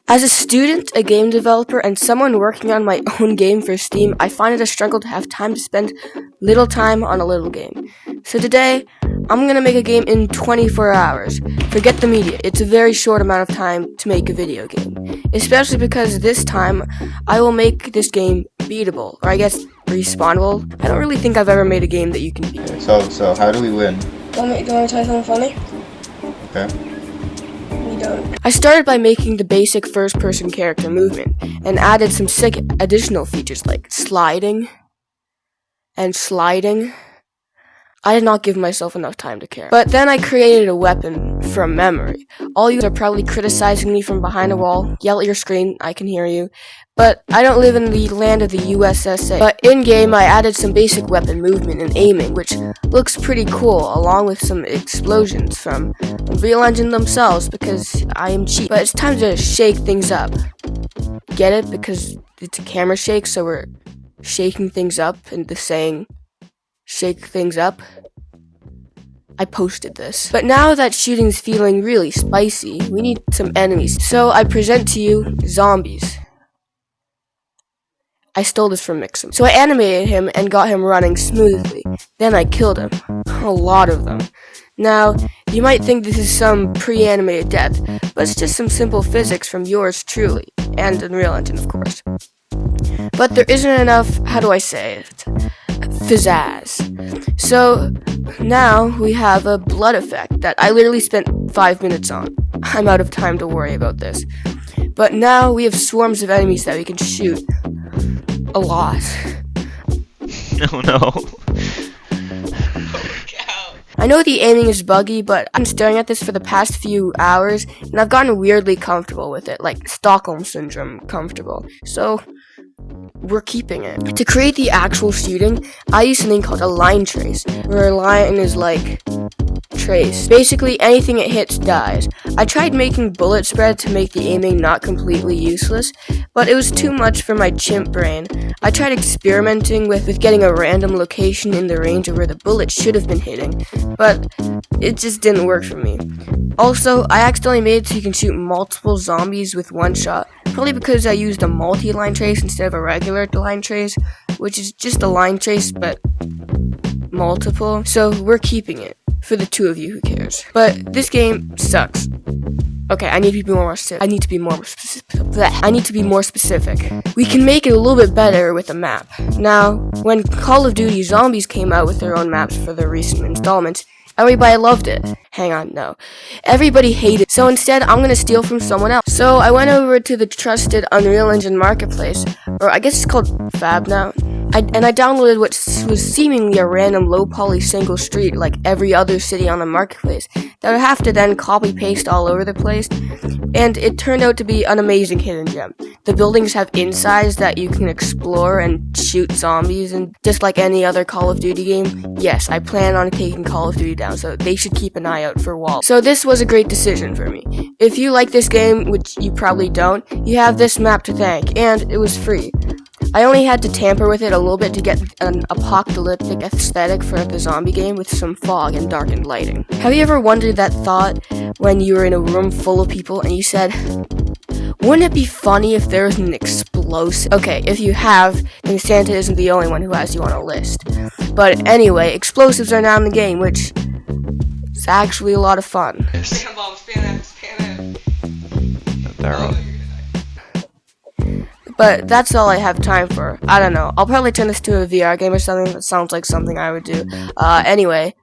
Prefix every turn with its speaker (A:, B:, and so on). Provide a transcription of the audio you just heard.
A: As a student, a game developer, and someone working on my own game for Steam, I find it a struggle to have time to spend little time on a little game. So today, I'm gonna make a game in 24 hours. Forget the media, it's a very short amount of time to make a video game. Especially because this time, I will make this game beatable, or I guess respawnable. I don't really think I've ever made a game that you can beat.
B: So how do we win?
A: Do you want me to tell you something funny?
B: Okay.
A: I started by making the basic first-person character movement, and added some sick additional features like sliding and sliding. I did not give myself enough time to care. But then I created a weapon from memory. All you are probably criticizing me from behind a wall. Yell at your screen, I can hear you. But I don't live in the land of the USSA. But in-game, I added some basic weapon movement and aiming, which looks pretty cool, along with some explosions from Unreal Engine themselves, because I am cheap. But it's time to shake things up. Get it? Because it's a camera shake, so we're shaking things up, and the saying, shake things up. I posted this. But now that shooting's feeling really spicy, we need some enemies. So I present to you zombies. I stole this from Mixum. So I animated him and got him running smoothly. Then I killed him. A lot of them. Now, you might think this is some pre-animated death, but it's just some simple physics from yours truly, and Unreal Engine, of course. But there isn't enough, how do I say it, pizzazz. So now we have a blood effect that I literally spent 5 minutes on. I'm out of time to worry about this. But now we have swarms of enemies that we can shoot. A lot.
C: Oh no.
A: I know the aiming is buggy, but I'm staring at this for the past few hours, and I've gotten weirdly comfortable with it, like Stockholm Syndrome comfortable. So we're keeping it. To create the actual shooting, I use something called a line trace, where a line is like trace. Basically, anything it hits dies. I tried making bullet spread to make the aiming not completely useless, but it was too much for my chimp brain. I tried experimenting with getting a random location in the range of where the bullet should have been hitting, but it just didn't work for me. Also, I accidentally made it so you can shoot multiple zombies with one shot, probably because I used a multi-line trace instead of a regular line trace, which is just a line trace, but multiple. So we're keeping it. For the two of you, who cares? But this game sucks. Okay, I need to be more specific. We can make it a little bit better with a map. Now, when Call of Duty Zombies came out with their own maps for their recent installments, everybody loved it. Hang on, no. Everybody hated it. So instead, I'm gonna steal from someone else. So I went over to the trusted Unreal Engine marketplace, or I guess it's called Fab now. I downloaded what was seemingly a random low-poly single street like every other city on the marketplace that I have to then copy-paste all over the place, and it turned out to be an amazing hidden gem. The buildings have insides that you can explore and shoot zombies, and just like any other Call of Duty game, yes, I plan on taking Call of Duty down, so they should keep an eye out for walls. So this was a great decision for me. If you like this game, which you probably don't, you have this map to thank, and it was free. I only had to tamper with it a little bit to get an apocalyptic aesthetic for the zombie game with some fog and darkened lighting. Have you ever wondered that thought when you were in a room full of people and you said, wouldn't it be funny if there was an explosive? Okay, if you have, then Santa isn't the only one who has you on a list. But anyway, explosives are now in the game, which is actually a lot of fun. But that's all I have time for. I don't know. I'll probably turn this to a VR game or something that sounds like something I would do. Anyway,